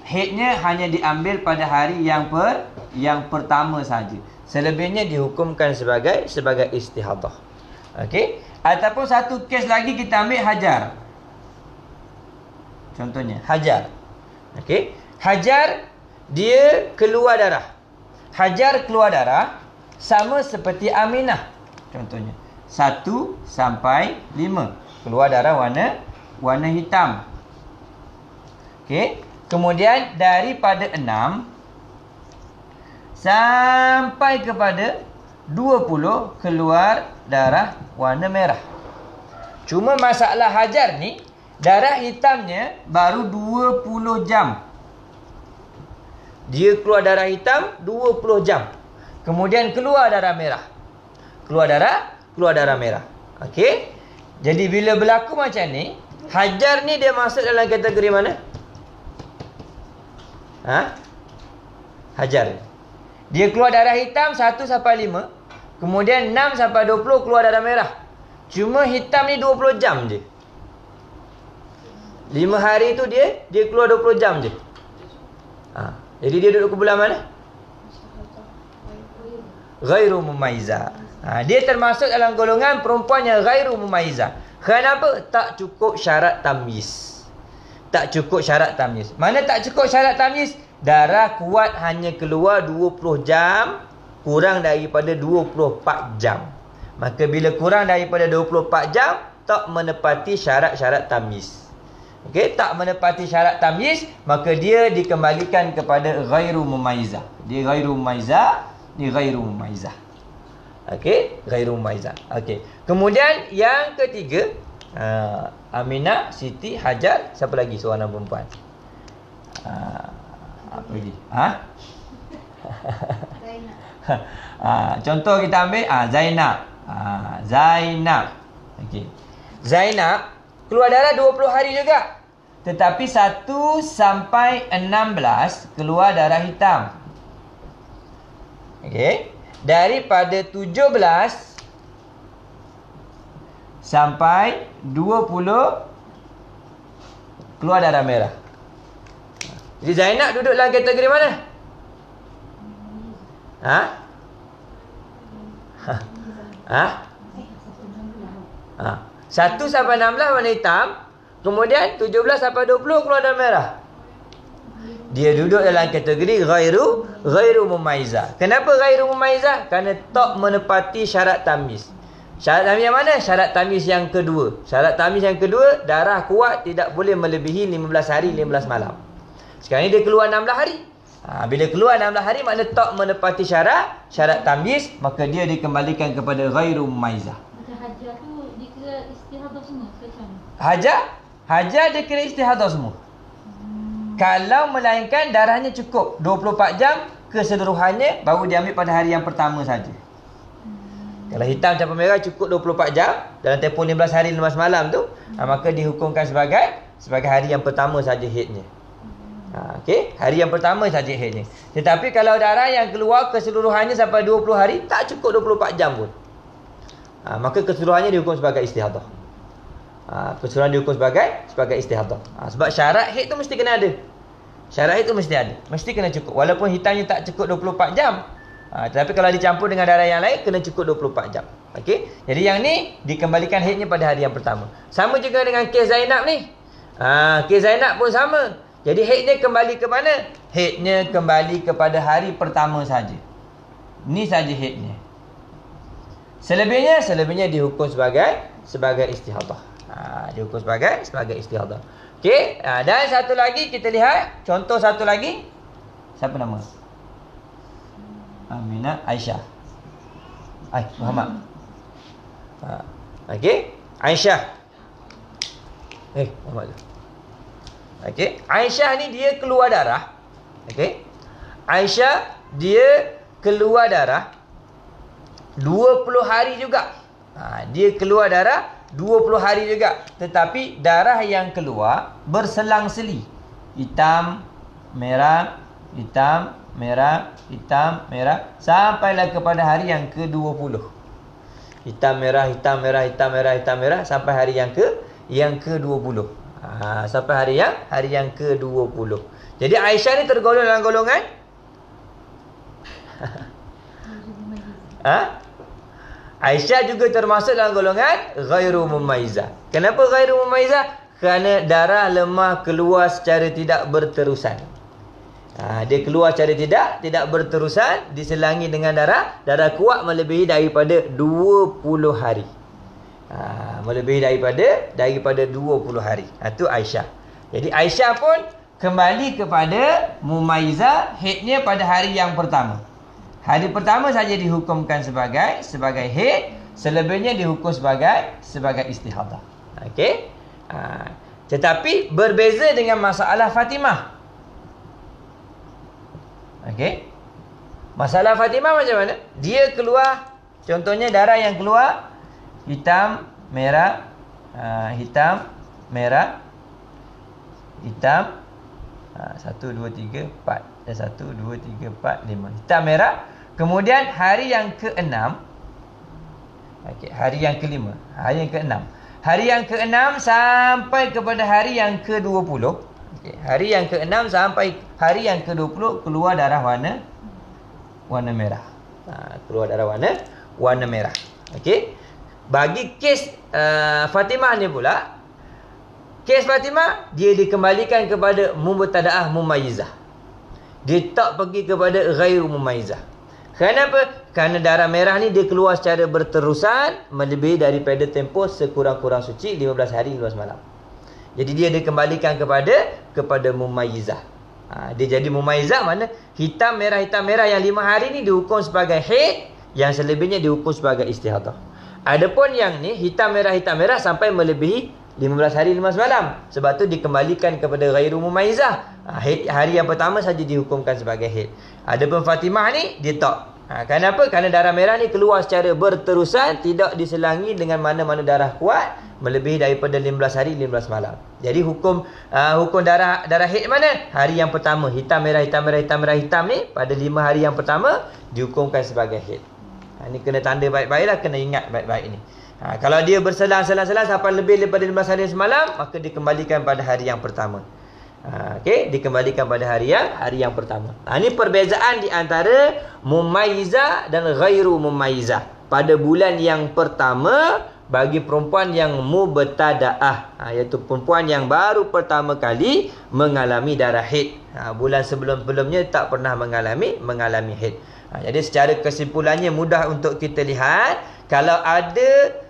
haidnya hanya diambil pada hari yang pertama saja. Selebihnya dihukumkan sebagai istihadah. Okey. Ataupun satu kes lagi kita ambil hajar. Contohnya hajar. Okey. Hajar dia keluar darah. Hajar keluar darah sama seperti Aminah. Contohnya 1 sampai 5 keluar darah warna hitam. Okey. Kemudian daripada 6 sampai kepada 20 keluar darah warna merah. Cuma masalah hajar ni, darah hitamnya baru 20 jam. Dia keluar darah hitam 20 jam. Kemudian keluar darah merah. Keluar darah merah. Okey. Jadi bila berlaku macam ni, hajar ni dia masuk dalam kategori mana? Hajar. Dia keluar darah hitam 1 sampai 5. Kemudian 6 sampai 20 keluar darah merah. Cuma hitam ni 20 jam je. 5 hari tu dia keluar 20 jam je. Jadi dia duduk ke bulan mana? Ghairu mumaizah. Dia termasuk dalam golongan perempuan yang ghairu mumaizah. Kenapa? Tak cukup syarat tamyiz. Tak cukup syarat tamyiz. Mana tak cukup syarat tamyiz? Darah kuat hanya keluar 20 jam, kurang daripada 24 jam. Maka bila kurang daripada 24 jam, tak menepati syarat-syarat tamyiz. Okey, tak menepati syarat tamyiz, maka dia dikembalikan kepada ghairu mumaizah. Dia ghairu mumaizah. Okey, ghairu mumaizah. Okey. Kemudian yang ketiga, Aminah, Siti, Hajar, siapa lagi seorang perempuan? Apa lagi? Contoh kita ambil Zainab. Zainab. Okey. Zainab keluar darah 20 hari juga. Tetapi 1 sampai 16 keluar darah hitam. Okey. Daripada 17 sampai 20 keluar darah merah. Jadi Zainab duduk dalam kategori mana? 1 sampai 16 warna hitam. Kemudian 17 sampai 20 keluar darah merah. Dia duduk dalam kategori ghairu mumaizah. Kenapa ghairu mumaizah? Kerana tak menepati syarat tamyiz. Syarat tamyiz yang mana? Syarat tamyiz yang kedua. Syarat tamyiz yang kedua, darah kuat tidak boleh melebihi 15 hari 15 malam. Sekarang ni dia keluar 16 hari. Bila keluar 16 hari makna tak menepati syarat tamyiz, maka dia dikembalikan kepada ghairu mumaizah. Macam hajar tu dikira istihadah semua ke macam mana? Hajar dia kira istihadah semua. Kalau melainkan darahnya cukup 24 jam keseluruhannya, baru diambil pada hari yang pertama saja. Kalau hitam campur merah cukup 24 jam dalam tempoh 15 hari 15 malam tu, maka dihukumkan sebagai hari yang pertama saja haidnya. Okey, hari yang pertama saja haidnya. Tetapi kalau darah yang keluar keseluruhannya sampai 20 hari, tak cukup 24 jam pun, maka keseluruhannya dihukum sebagai istihadah. Keseluruhan dihukum sebagai istihadah. Sebab syarat haid tu mesti kena ada. Syarat haid tu mesti ada. Mesti kena cukup. Walaupun hitamnya tak cukup 24 jam. Tetapi kalau dicampur dengan darah yang lain, kena cukup 24 jam. Okey. Jadi yang ni dikembalikan haidnya pada hari yang pertama. Sama juga dengan kes Zainab ni. Kes Zainab pun sama. Jadi haidnya kembali ke mana? Haidnya kembali kepada hari pertama saja. Ni saja haidnya. Selebihnya dihukum sebagai istihadah. Dihukum sebagai istihadah. Okey, dan satu lagi kita lihat contoh satu lagi. Siapa nama? Aminah, Aisyah. Muhammad. Okey, Aisyah. Muhammad. Okey, Aisyah ni dia keluar darah. Okey. Aisyah dia keluar darah 20 hari juga. Dia keluar darah 20 hari juga. Tetapi darah yang keluar berselang-seli. Hitam, merah, hitam, merah, hitam, merah, sampailah kepada hari yang ke-20. Hitam, merah, hitam, merah, hitam, merah, hitam, merah, sampai hari yang ke-20. Sampai hari yang ke-20. Jadi Aisyah ni tergolong dalam golongan Aisyah juga termasuk dalam golongan ghairu mumayyizah. Kenapa ghairu mumayyizah? Kerana darah lemah keluar secara tidak berterusan. Dia keluar secara tidak berterusan, diselangi dengan darah kuat melebihi daripada 20 hari. Melebihi daripada 20 hari. Itu Aisyah. Jadi Aisyah pun kembali kepada mumayyizah, haidnya pada hari yang pertama. Hari pertama saja dihukumkan sebagai haid, selebihnya dihukum sebagai istihadah. Okey. Tetapi berbeza dengan masalah Fatimah. Okey. Masalah Fatimah macam mana? Dia keluar, contohnya darah yang keluar hitam, merah, hitam, merah, hitam. 1 2 3 4. 1 2 3 4 5. Hitam, merah. Kemudian hari yang ke-6. Okey, hari yang ke-5, hari yang ke-6. Hari yang ke-6 sampai kepada hari yang ke-20. Okey, hari yang ke-6 sampai hari yang ke-20 keluar darah warna merah. Keluar darah warna merah. Okey. Bagi kes Fatimah ni pula, kes Fatimah dia dikembalikan kepada mubtadaah mumayyizah. Dia tak pergi kepada ghairu mumayyizah. Kenapa? Kerana darah merah ni dia keluar secara berterusan melebihi daripada tempoh sekurang-kurang suci 15 hari 15 malam. Jadi dia dikembalikan kepada mumayyizah. Dia jadi mumayyizah mana hitam merah yang 5 hari ni dihukum sebagai haid, yang selebihnya dihukum sebagai istihadah. Adapun yang ni hitam merah sampai melebihi 15 hari 15 malam. Sebab tu dikembalikan kepada ghairu mumayyizah. Hari yang pertama saja dihukumkan sebagai haid. Adapun Fatimah ni dia tak. Kenapa? Kerana darah merah ni keluar secara berterusan, tidak diselangi dengan mana-mana darah kuat melebihi daripada 15 hari 15 malam. Jadi hukum darah haid mana? Hari yang pertama, hitam merah ni pada 5 hari yang pertama dihukumkan sebagai haid. Ini kena tanda baik-baiklah, kena ingat baik-baik ni. Kalau dia berselang-selang sampai lebih daripada 15 hari semalam, maka dikembalikan pada hari yang pertama. Okey, dikembalikan pada hari yang pertama. Ini perbezaan di antara mumayyizah dan ghairu mumayyizah. Pada bulan yang pertama bagi perempuan yang mubtadaah, iaitu perempuan yang baru pertama kali mengalami darah haid. Bulan sebelum-sebelumnya tak pernah mengalami haid. Jadi secara kesimpulannya mudah untuk kita lihat, kalau ada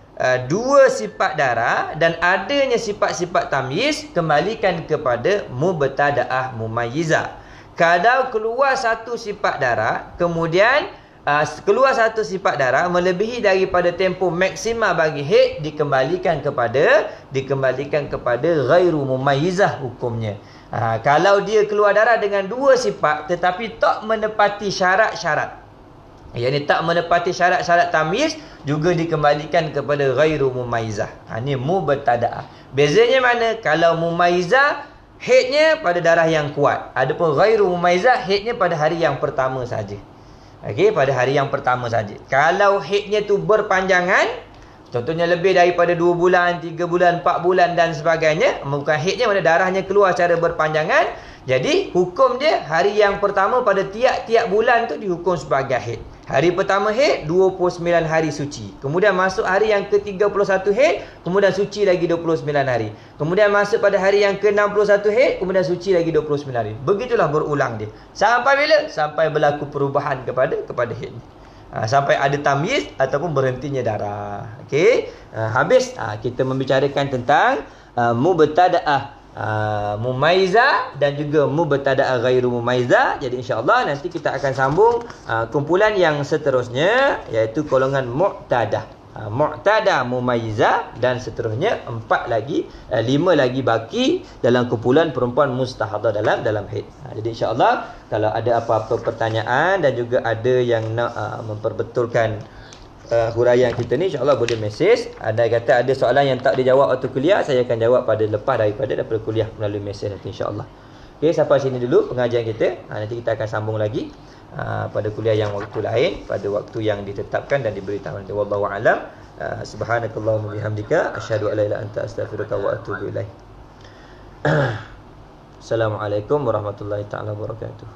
dua sifat darah dan adanya sifat-sifat tamyiz, kembalikan kepada mubtadaah mumayyizah. Kalau keluar satu sifat darah, kemudian keluar satu sifat darah melebihi daripada tempoh maksimal bagi haid, dikembalikan kepada ghairu mumayyizah hukumnya. Kalau dia keluar darah dengan dua sifat tetapi tak menepati syarat-syarat, yakni tak menepati syarat-syarat tamyiz, juga dikembalikan kepada ghairu mumayyizah. Ini mubtadaah. Bezanya mana? Kalau mumayyizah haidnya pada darah yang kuat, adapun ghairu mumayyizah haidnya pada hari yang pertama saja. Okey, pada hari yang pertama saja. Kalau haidnya tu berpanjangan, contohnya lebih daripada 2 bulan, 3 bulan, 4 bulan dan sebagainya, bukan haidnya, mana darahnya keluar secara berpanjangan, jadi hukum dia hari yang pertama pada tiap-tiap bulan tu dihukum sebagai haid. Hari pertama haid 29 hari suci. Kemudian masuk hari yang ke-31 haid, kemudian suci lagi 29 hari. Kemudian masuk pada hari yang ke-61 haid, kemudian suci lagi 29 hari. Begitulah berulang dia. Sampai bila? Sampai berlaku perubahan kepada haid. Sampai ada tamyiz ataupun berhentinya darah. Okey. Habis kita membicarakan tentang mubtadaah mumayyizah dan juga mubtadaah ghairu mumayyizah. Jadi insya-Allah nanti kita akan sambung kumpulan yang seterusnya, iaitu golongan mu'tadah. Mu'tadah, mumayyizah dan seterusnya, 5 lagi baki dalam kumpulan perempuan mustahadah dalam haid. Jadi insya-Allah kalau ada apa-apa pertanyaan dan juga ada yang nak memperbetulkan huraian kita ni, insya-Allah boleh mesej. Ada kata ada soalan yang tak dijawab waktu kuliah, saya akan jawab pada lepas daripada kuliah melalui mesej nanti, insya-Allah. Okey, sampai sini dulu pengajian kita. Nanti kita akan sambung lagi pada kuliah yang waktu lain, pada waktu yang ditetapkan dan diberitahu nanti. Wallahu a'lam. Subhanakallahumma bihamdika asyhadu an la ilaha illa anta astaghfiruka wa atubu ilaik. Assalamualaikum warahmatullahi taala wabarakatuh.